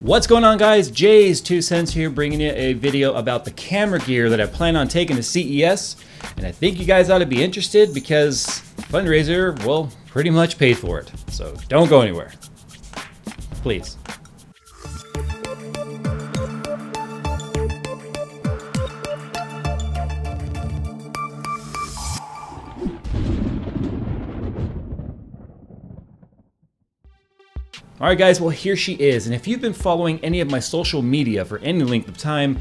What's going on, guys? JayzTwoCents here, bringing you a video about the camera gear that I plan on taking to CES, and I think you guys ought to be interested because fundraiser, well, pretty much paid for it. So don't go anywhere, please. All right, guys, well, here she is. And if you've been following any of my social media for any length of time,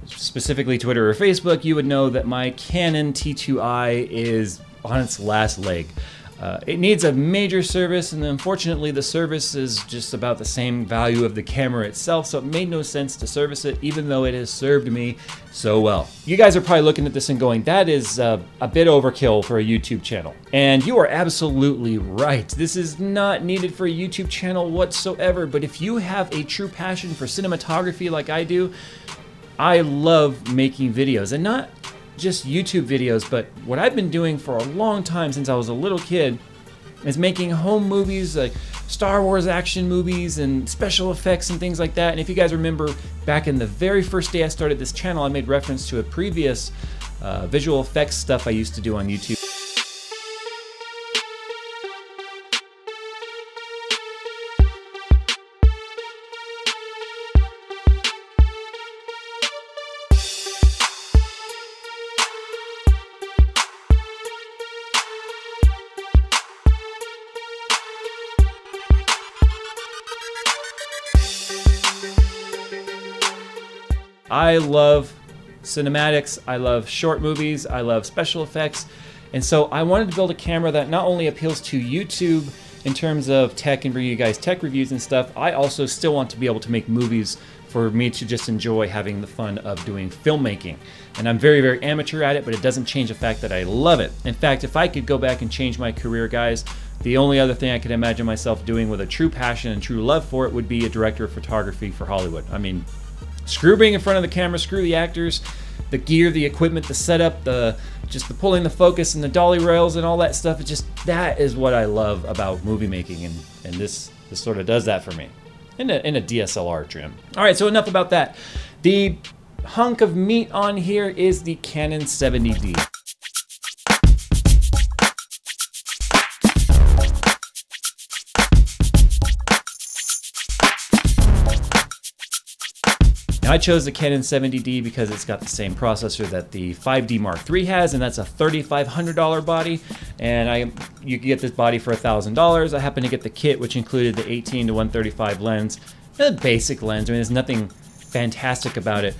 specifically Twitter or Facebook, you would know that my Canon T2i is on its last leg. It needs a major service, and unfortunately the service is just about the same value of the camera itself, so it made no sense to service it, even though it has served me so well. You guys are probably looking at this and going, that is a bit overkill for a YouTube channel. And you are absolutely right. This is not needed for a YouTube channel whatsoever, but if you have a true passion for cinematography like I do, I love making videos, and not just YouTube videos, but what I've been doing for a long time since I was a little kid is making home movies, like Star Wars action movies and special effects and things like that. And if you guys remember, back in the very first day I started this channel, I made reference to a previous visual effects stuff I used to do on YouTube. I love cinematics, I love short movies, I love special effects, and so I wanted to build a camera that not only appeals to YouTube in terms of tech and bring you guys tech reviews and stuff, I also still want to be able to make movies for me to just enjoy having the fun of doing filmmaking. And I'm very, very amateur at it, but it doesn't change the fact that I love it. In fact, if I could go back and change my career, guys, the only other thing I could imagine myself doing with a true passion and true love for it would be a director of photography for Hollywood. I mean, screw being in front of the camera, screw the actors, the gear, the equipment, the setup, just the pulling the focus and the dolly rails and all that stuff. It's just, that is what I love about movie making, and this sort of does that for me in a DSLR trim. All right, so enough about that. The hunk of meat on here is the Canon 70D. I chose the Canon 70D because it's got the same processor that the 5D Mark III has, and that's a $3,500 body, and you can get this body for $1,000. I happened to get the kit, which included the 18 to 135 lens, a basic lens. I mean, there's nothing fantastic about it,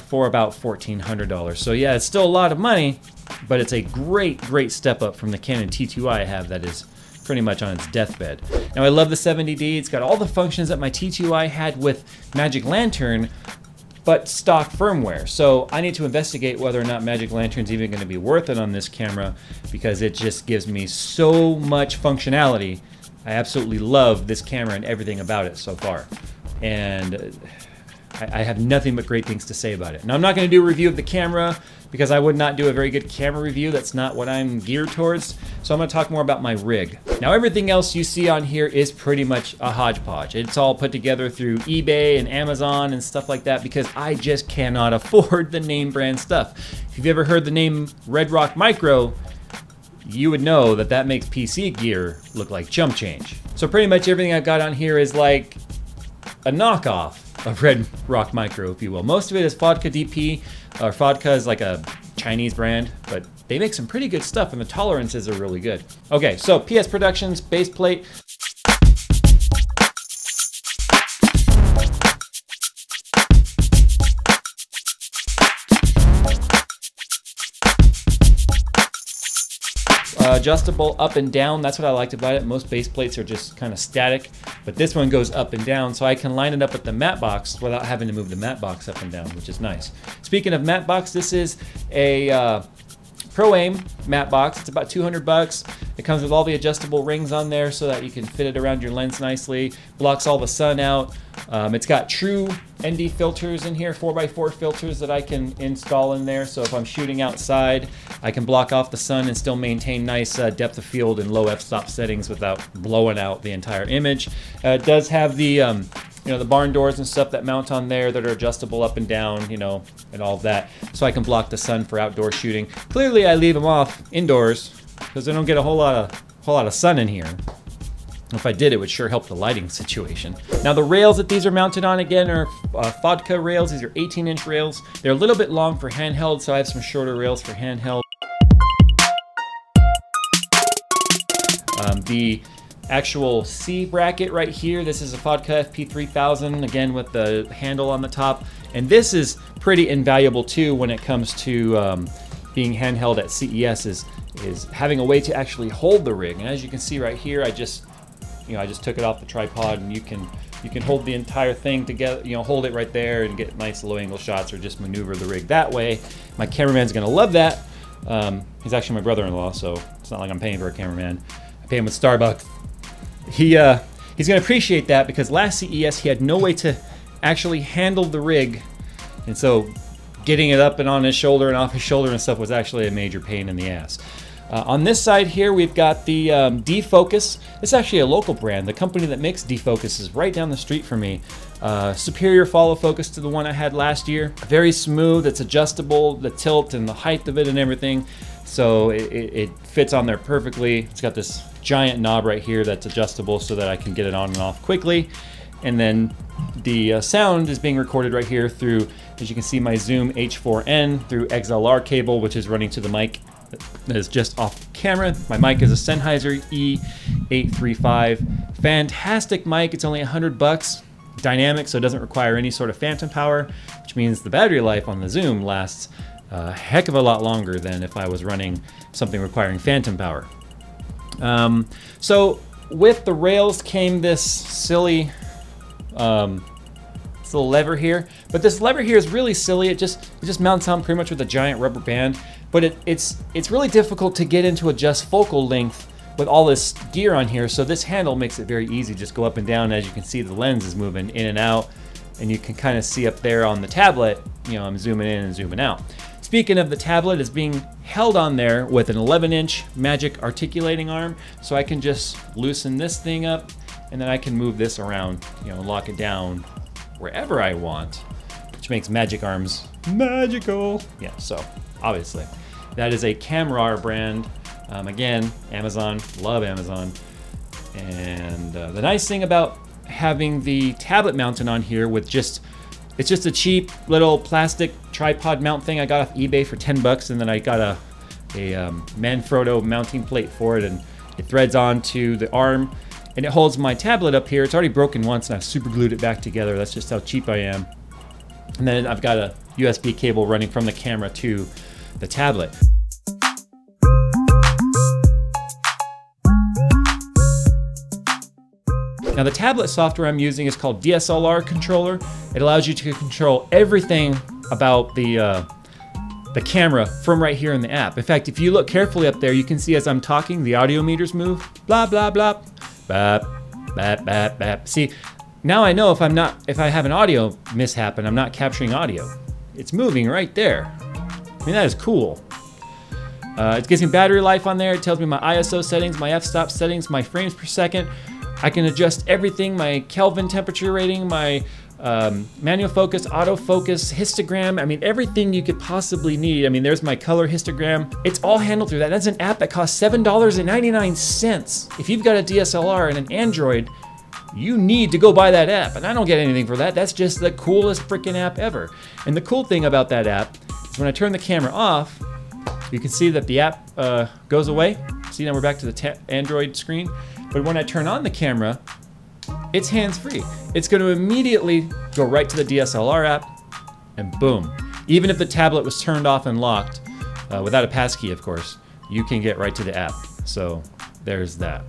for about $1,400. So yeah, it's still a lot of money, but it's a great, great step up from the Canon T2i I have that is pretty much on its deathbed. Now, I love the 70D. It's got all the functions that my T2i had with Magic Lantern, but stock firmware. So I need to investigate whether or not Magic Lantern's even going to be worth it on this camera, because it just gives me so much functionality. I absolutely love this camera and everything about it so far. And I have nothing but great things to say about it. Now, I'm not going to do a review of the camera because I would not do a very good camera review. That's not what I'm geared towards. So I'm going to talk more about my rig. Now, everything else you see on here is pretty much a hodgepodge. It's all put together through eBay and Amazon and stuff like that because I just cannot afford the name brand stuff. If you've ever heard the name Red Rock Micro, you would know that that makes PC gear look like chump change. So pretty much everything I've got on here is like a knockoff of Red Rock Micro, if you will. Most of it is Vodka DP, or Vodka is like a Chinese brand, but they make some pretty good stuff and the tolerances are really good. Okay, so PS Productions, base plate. Adjustable up and down, that's what I liked about it. Most base plates are just kind of static, but this one goes up and down, so I can line it up with the matte box without having to move the matte box up and down, which is nice. Speaking of matte box, this is a Pro-Aim matte box. It's about 200 bucks. It comes with all the adjustable rings on there so that you can fit it around your lens nicely. Blocks all the sun out. It's got true ND filters in here, 4x4 filters that I can install in there. So if I'm shooting outside, I can block off the sun and still maintain nice depth of field and low f-stop settings without blowing out the entire image. It does have the you know, the barn doors and stuff that mount on there that are adjustable up and down, you know, and all of that, so I can block the sun for outdoor shooting. Clearly I leave them off indoors because I don't get a whole lot of sun in here. If I did, it would sure help the lighting situation. Now the rails that these are mounted on, again, are vodka rails. These are 18-inch rails. They're a little bit long for handheld, so I have some shorter rails for handheld. The actual C bracket right here, this is a Vodka FP3000, again with the handle on the top. And this is pretty invaluable too when it comes to being handheld at CES, is having a way to actually hold the rig. And as you can see right here, I just took it off the tripod, and you can hold the entire thing together, you know, hold it right there and get nice low angle shots, or just maneuver the rig that way. My cameraman's gonna love that. He's actually my brother-in-law, so it's not like I'm paying for a cameraman. I pay him with Starbucks. He's gonna appreciate that, because last CES he had no way to actually handle the rig, and so getting it up and on his shoulder and off his shoulder and stuff was actually a major pain in the ass. On this side here, we've got the D-Focus. It's actually a local brand. The company that makes D-Focus is right down the street from me. Superior follow focus to the one I had last year. Very smooth, it's adjustable, the tilt and the height of it and everything. So it fits on there perfectly. It's got this giant knob right here that's adjustable so that I can get it on and off quickly. And then the sound is being recorded right here through, as you can see, my Zoom H4n through XLR cable, which is running to the mic that is just off camera. My mic is a Sennheiser E835. Fantastic mic. It's only $100. Dynamic, so it doesn't require any sort of phantom power, which means the battery life on the Zoom lasts a heck of a lot longer than if I was running something requiring phantom power. So with the rails came this silly this little lever here, but this lever here is really silly. It just mounts on pretty much with a giant rubber band, but it's really difficult to get into adjust focal length with all this gear on here. So this handle makes it very easy. Just go up and down. As you can see, the lens is moving in and out, and you can kind of see up there on the tablet, you know, I'm zooming in and zooming out. Speaking of the tablet, it's being held on there with an 11-inch magic articulating arm, so I can just loosen this thing up, and then I can move this around, you know, lock it down wherever I want, which makes magic arms magical. Yeah, so obviously that is a Camera brand. Again, Amazon, love Amazon. And the nice thing about having the tablet mounted on here with it's just a cheap little plastic tripod mount thing I got off eBay for 10 bucks, and then I got a Manfrotto mounting plate for it, and it threads onto the arm, and it holds my tablet up here. It's already broken once, and I've super glued it back together. That's just how cheap I am. And then I've got a USB cable running from the camera to the tablet. Now the tablet software I'm using is called DSLR Controller. It allows you to control everything about the camera from right here in the app. In fact, if you look carefully up there, you can see as I'm talking, the audio meters move. Blah, blah, blah. Bap, bap, bap, bap. See, now I know if I have an audio mishap and I'm not capturing audio. It's moving right there. I mean, that is cool. It gives me battery life on there. It tells me my ISO settings, my f-stop settings, my frames per second. I can adjust everything, my Kelvin temperature rating, my manual focus, autofocus, histogram. I mean, everything you could possibly need. I mean, there's my color histogram. It's all handled through that. That's an app that costs $7.99. If you've got a DSLR and an Android, you need to go buy that app. And I don't get anything for that. That's just the coolest freaking app ever. And the cool thing about that app is when I turn the camera off, you can see that the app goes away. See, now we're back to the Android screen. But when I turn on the camera, it's hands-free. It's going to immediately go right to the DSLR app, and boom. Even if the tablet was turned off and locked, without a passkey, of course, you can get right to the app. So there's that.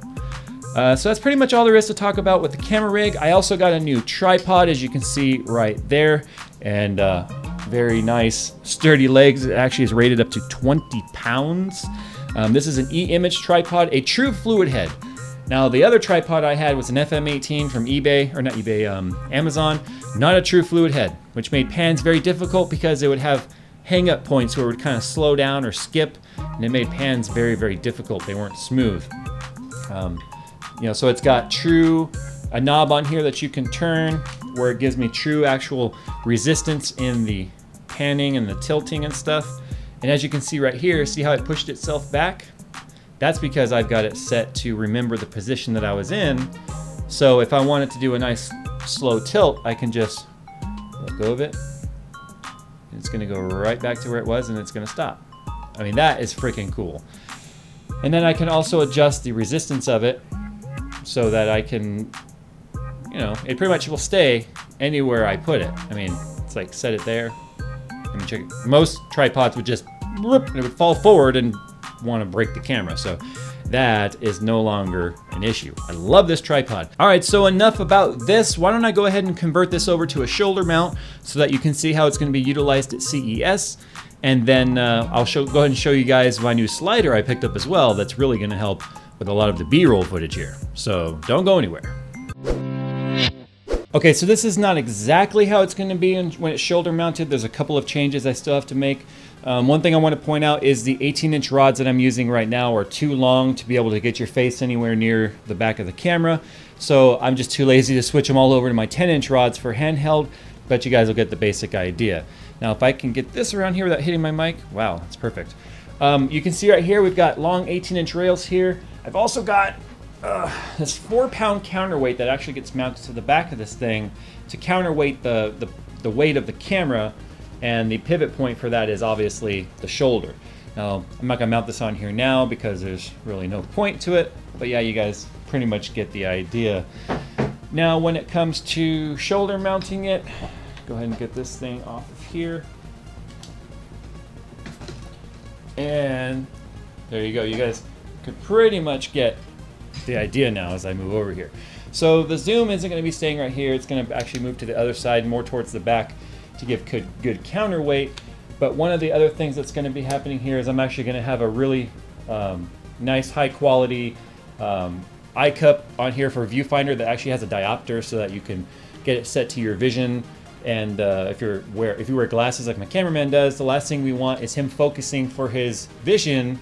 So that's pretty much all there is to talk about with the camera rig. I also got a new tripod, as you can see right there, and very nice, sturdy legs. It actually is rated up to 20 pounds. This is an E-image tripod, a true fluid head. Now, the other tripod I had was an FM18 from eBay, or not eBay, Amazon, not a true fluid head, which made pans very difficult because it would have hang-up points where it would kind of slow down or skip, and it made pans very, very difficult. They weren't smooth. You know, so it's got a knob on here that you can turn where it gives me true actual resistance in the panning and the tilting and stuff. And as you can see right here, see how it pushed itself back? That's because I've got it set to remember the position that I was in. So if I wanted to do a nice slow tilt, I can just let go of it. It's gonna go right back to where it was and it's gonna stop. I mean, that is freaking cool. And then I can also adjust the resistance of it so that I can, you know, it pretty much will stay anywhere I put it. I mean, it's like set it there. Let me check it. Most tripods would just, and it would fall forward and want to break the camera. So that is no longer an issue. I love this tripod. All right, so enough about this. Why don't I go ahead and convert this over to a shoulder mount so that you can see how it's going to be utilized at CES. And then I'll go ahead and show you guys my new slider I picked up as well. That's really going to help with a lot of the B-roll footage here. So don't go anywhere. Okay, so this is not exactly how it's going to be when it's shoulder mounted. There's a couple of changes I still have to make. One thing I want to point out is the 18-inch rods that I'm using right now are too long to be able to get your face anywhere near the back of the camera. So I'm just too lazy to switch them all over to my 10-inch rods for handheld, but you guys will get the basic idea. Now, if I can get this around here without hitting my mic, wow, that's perfect. You can see right here, we've got long 18-inch rails here. I've also got this 4-pound counterweight that actually gets mounted to the back of this thing to counterweight the weight of the camera, and the pivot point for that is obviously the shoulder. Now, I'm not gonna mount this on here now because there's really no point to it, but yeah, you guys pretty much get the idea. Now, when it comes to shoulder mounting it, go ahead and get this thing off of here. And there you go. You guys could pretty much get the idea now as I move over here. So the zoom isn't going to be staying right here. It's going to actually move to the other side, more towards the back to give good counterweight. But one of the other things that's going to be happening here is I'm actually going to have a really nice high quality eye cup on here for a viewfinder that actually has a diopter so that you can get it set to your vision. And if you wear glasses like my cameraman does, the last thing we want is him focusing for his vision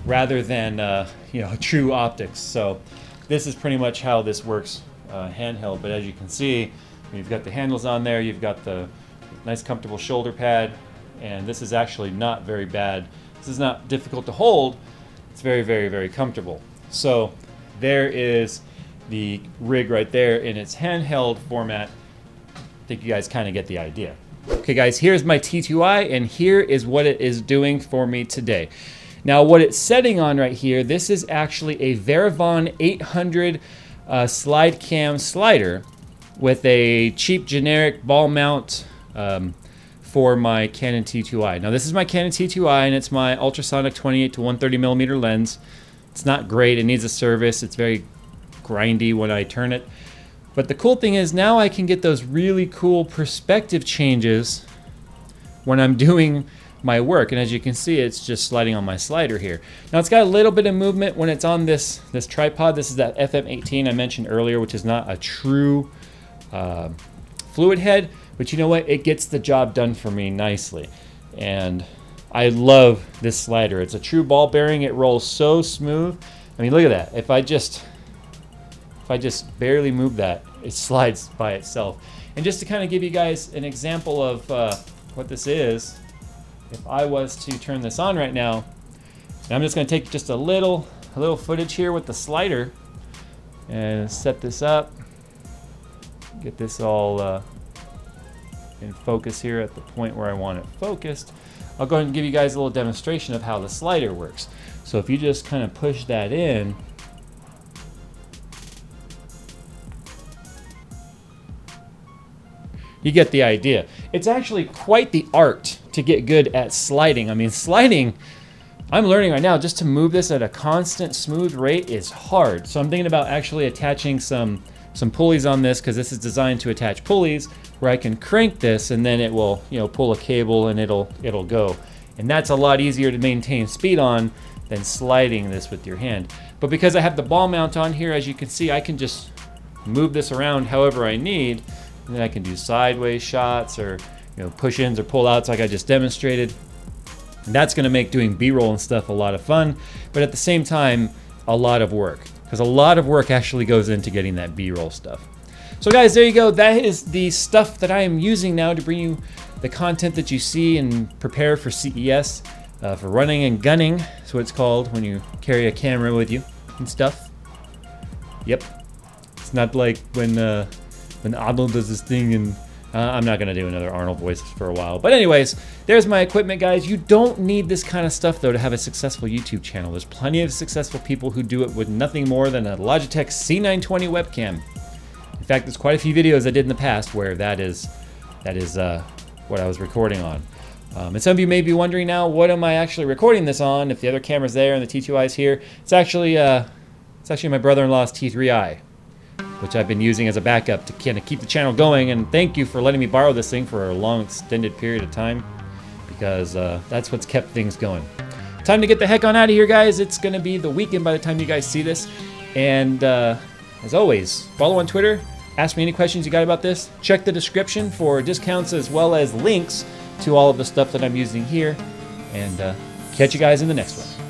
rather than you know, true optics. So this is pretty much how this works handheld. But as you can see, you've got the handles on there, you've got the nice comfortable shoulder pad, and this is actually not very bad. This is not difficult to hold. It's very, very, very comfortable. So there is the rig right there in its handheld format. I think you guys kind of get the idea. Okay guys, here's my T2i, and here is what it is doing for me today. Now what it's setting on right here, this is actually a Veravon 800 slide cam slider with a cheap generic ball mount for my Canon T2i. Now this is my Canon T2i, and it's my ultrasonic 28 to 130 millimeter lens. It's not great, it needs a service, it's very grindy when I turn it. But the cool thing is now I can get those really cool perspective changes when I'm doing my work. And as you can see, it's just sliding on my slider here. Now it's got a little bit of movement when it's on this tripod. This is that FM18 I mentioned earlier, which is not a true fluid head. But you know what? It gets the job done for me nicely. And I love this slider. It's a true ball bearing. It rolls so smooth. I mean, look at that. If I just barely move that, it slides by itself. And just to kind of give you guys an example of what this is, if I was to turn this on right now, and I'm just going to take just a little footage here with the slider and set this up, get this all in focus here at the point where I want it focused. I'll go ahead and give you guys a little demonstration of how the slider works. So if you just kind of push that in, you get the idea. It's actually quite the art to get good at sliding. I mean, sliding, I'm learning right now, just to move this at a constant smooth rate is hard. So I'm thinking about actually attaching some pulleys on this, because this is designed to attach pulleys where I can crank this and then it will, you know, pull a cable and it'll go. And that's a lot easier to maintain speed on than sliding this with your hand. But because I have the ball mount on here, as you can see, I can just move this around however I need. And then I can do sideways shots, or push-ins or pull-outs like I just demonstrated. And that's going to make doing B-roll and stuff a lot of fun, but at the same time, a lot of work, because a lot of work actually goes into getting that B-roll stuff. So guys, there you go. That is the stuff that I am using now to bring you the content that you see and prepare for CES, for running and gunning. That's what it's called when you carry a camera with you and stuff. Yep. It's not like when Arnold does this thing, and I'm not going to do another Arnold voice for a while. But anyways, there's my equipment, guys. You don't need this kind of stuff, though, to have a successful YouTube channel. There's plenty of successful people who do it with nothing more than a Logitech C920 webcam. In fact, there's quite a few videos I did in the past where that is what I was recording on. And some of you may be wondering now, what am I actually recording this on? If the other camera's there and the T2i's here, it's actually my brother-in-law's T3i, which I've been using as a backup to kind of keep the channel going. And thank you for letting me borrow this thing for a long, extended period of time, because that's what's kept things going. Time to get the heck on out of here, guys. It's going to be the weekend by the time you guys see this. And as always, follow on Twitter. Ask me any questions you got about this. Check the description for discounts as well as links to all of the stuff that I'm using here. And catch you guys in the next one.